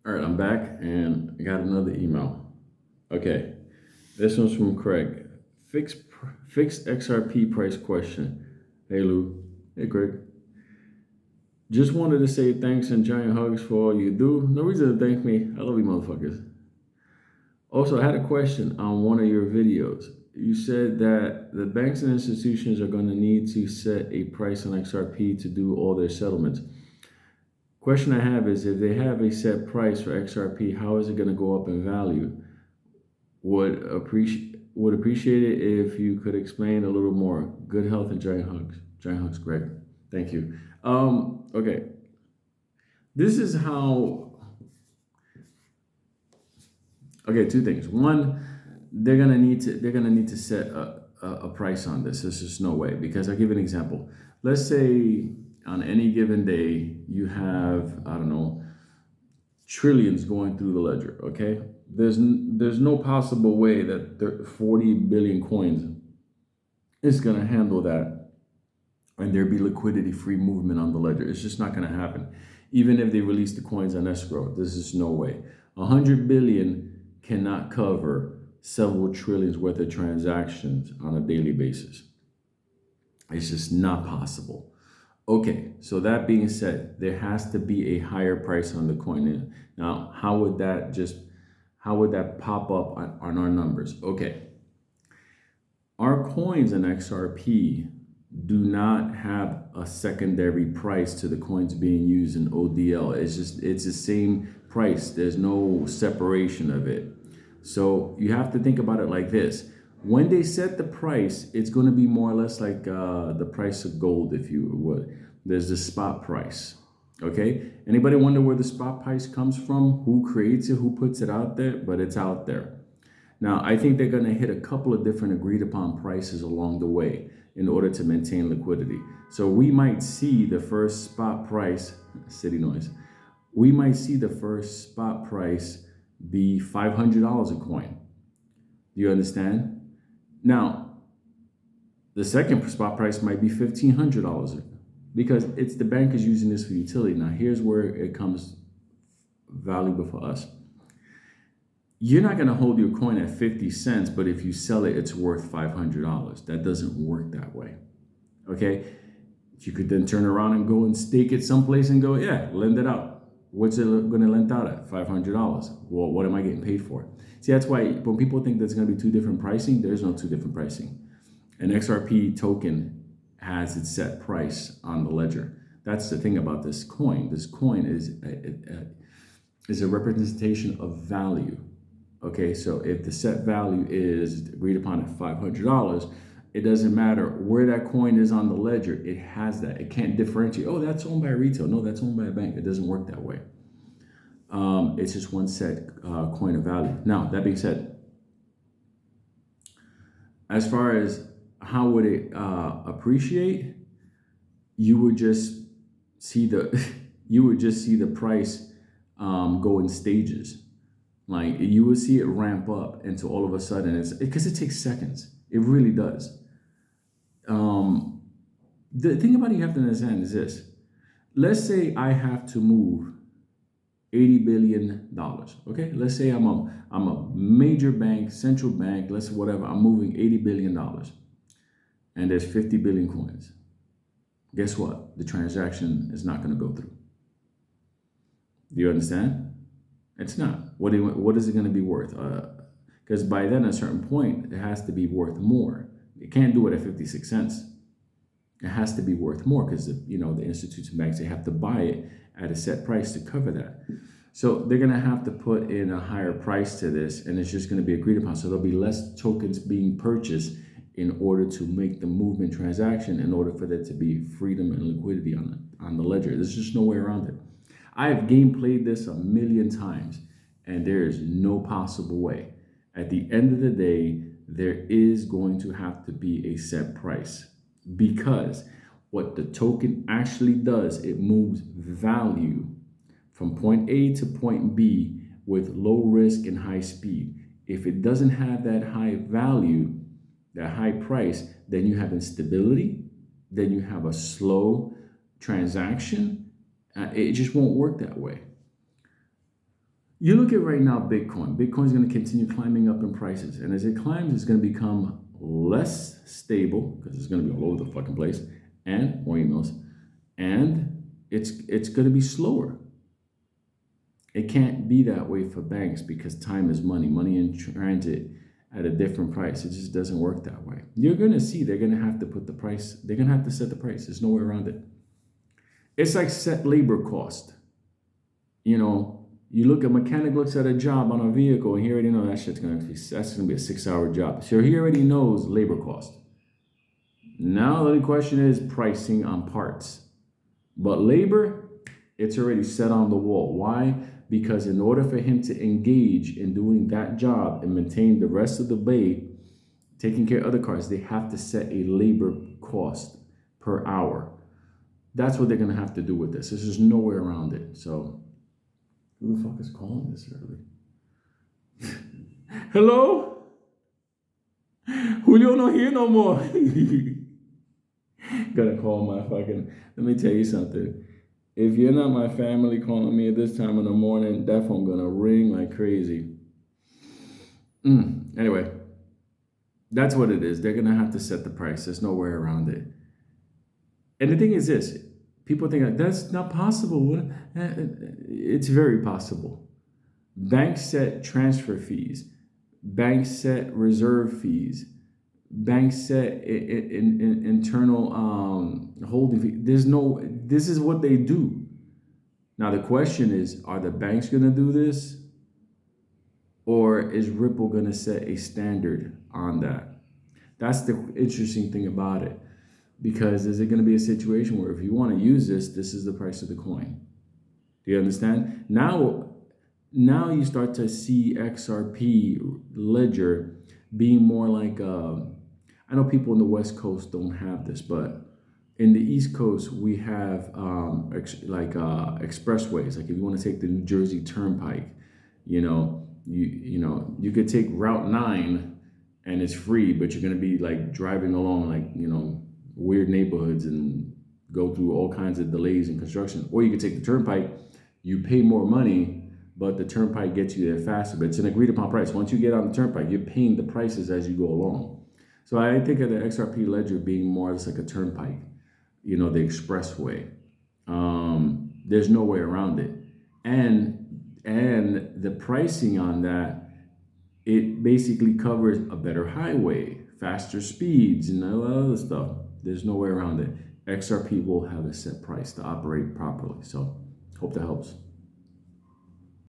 All right, I'm back and I got another email. Okay, this one's from Craig. Fixed XRP price question. Hey Lou. Hey Craig. Just wanted to say thanks and giant hugs for all you do. No reason to thank me. I love you motherfuckers. Also, I had a question on one of your videos. You said that the banks and institutions are going to need to set a price on XRP to do all their settlements. Question I have is, if they have a set price for XRP, how is it going to go up in value? Would appreciate it if you could explain a little more. Good health and giant hugs. Giant hugs, Greg. Thank you. Okay. This is how. Okay, two things. One, they're gonna need to set a price on this. There's just no way, because I'll give you an example. Let's say on any given day you have, I don't know, trillions going through the ledger. Okay, there's no possible way that 40 billion coins is going to handle that and there be liquidity free movement on the ledger. It's just not going to happen. Even if they release the coins on escrow, there's just no way. 100 billion cannot cover several trillions worth of transactions on a daily basis. It's just not possible. Okay, so that being said, there has to be a higher price on the coin. Now, how would that pop up on our numbers? Okay, our coins in XRP do not have a secondary price to the coins being used in ODL. It's the same price. There's no separation of it. So you have to think about it like this. When they set the price, it's going to be more or less like the price of gold, if you would. There's the spot price. Okay? Anybody wonder where the spot price comes from? Who creates it? Who puts it out there? But it's out there. Now, I think they're going to hit a couple of different agreed upon prices along the way in order to maintain liquidity. So we might see the first spot price, city noise, we might see the first spot price be $500 a coin. Do you understand? Now, the second spot price might be $1,500 because it's the bank is using this for utility. Now, here's where it comes valuable for us. You're not going to hold your coin at 50 cents, but if you sell it, it's worth $500. That doesn't work that way. Okay? You could then turn around and go and stake it someplace and go, yeah, lend it out. What's it going to lend out at? $500. Well, what am I getting paid for? See, that's why when people think there's going to be two different pricing, there's no two different pricing. An XRP token has its set price on the ledger. That's the thing about this coin. This coin is a representation of value. Okay, so if the set value is agreed upon at $500, it doesn't matter where that coin is on the ledger. It has that. It can't differentiate. Oh, that's owned by a retail. No, that's owned by a bank. It doesn't work that way. It's just one set coin of value. Now, that being said, as far as how would it appreciate, you would just see the price go in stages. Like you would see it ramp up until all of a sudden because it takes seconds. It really does. The thing about it you have to understand is this. Let's say I have to move $80 billion. Okay, let's say I'm a major bank, central bank. Whatever. I'm moving $80 billion, and there's 50 billion coins. Guess what? The transaction is not going to go through. Do you understand? It's not. What is it going to be worth? Because by then, at a certain point, it has to be worth more. It can't do it at 56 cents. It has to be worth more because the institutes and banks, they have to buy it at a set price to cover that. So they're going to have to put in a higher price to this, and it's just going to be agreed upon. So there'll be less tokens being purchased in order to make the movement transaction, in order for there to be freedom and liquidity on the ledger. There's just no way around it. I have gameplayed this a million times, and there is no possible way. At the end of the day, there is going to have to be a set price, because what the token actually does, it moves value from point A to point B with low risk and high speed. If it doesn't have that high value, that high price, then you have instability, then you have a slow transaction. It just won't work that way. You look at right now Bitcoin. Bitcoin is going to continue climbing up in prices. And as it climbs, it's going to become less stable because it's going to be all over the fucking place and more emails. And it's going to be slower. It can't be that way for banks because time is money. Money in transit at a different price. It just doesn't work that way. You're going to see they're going to have to put the price. They're going to have to set the price. There's no way around it. It's like set labor cost. You know, you look, a mechanic looks at a job on a vehicle and he already knows that's gonna be a 6-hour job. So he already knows labor cost. Now the only question is pricing on parts. But labor, it's already set on the wall. Why? Because in order for him to engage in doing that job and maintain the rest of the bay, taking care of other cars, they have to set a labor cost per hour. That's what they're gonna have to do with this. There's just no way around it. So who the fuck is calling this early? Hello? Julio not here no more. Gotta call my fucking, let me tell you something. If you're not my family calling me at this time in the morning, that phone gonna ring like crazy. Anyway, that's what it is. They're gonna have to set the price. There's no way around it. And the thing is this, people think like, that's not possible. It's very possible. Banks set transfer fees. Banks set reserve fees. Banks set internal holding fee. This is what they do. Now the question is, are the banks going to do this? Or is Ripple going to set a standard on that? That's the interesting thing about it. Because is it going to be a situation where if you want to use this, this is the price of the coin? Do you understand? Now you start to see XRP ledger being more like, I know people in the West Coast don't have this, but in the East Coast, we have expressways. Like if you want to take the New Jersey Turnpike, you could take Route 9 and it's free, but you're going to be like driving along weird neighborhoods and go through all kinds of delays in construction. Or you could take the turnpike, you pay more money, but the turnpike gets you there faster. But it's an agreed upon price. Once you get on the turnpike, you're paying the prices as you go along. So I think of the XRP ledger being more as like a turnpike, the expressway. There's no way around it. And the pricing on that, it basically covers a better highway, faster speeds, and all that other stuff. There's no way around it. XRP will have a set price to operate properly. So hope that helps.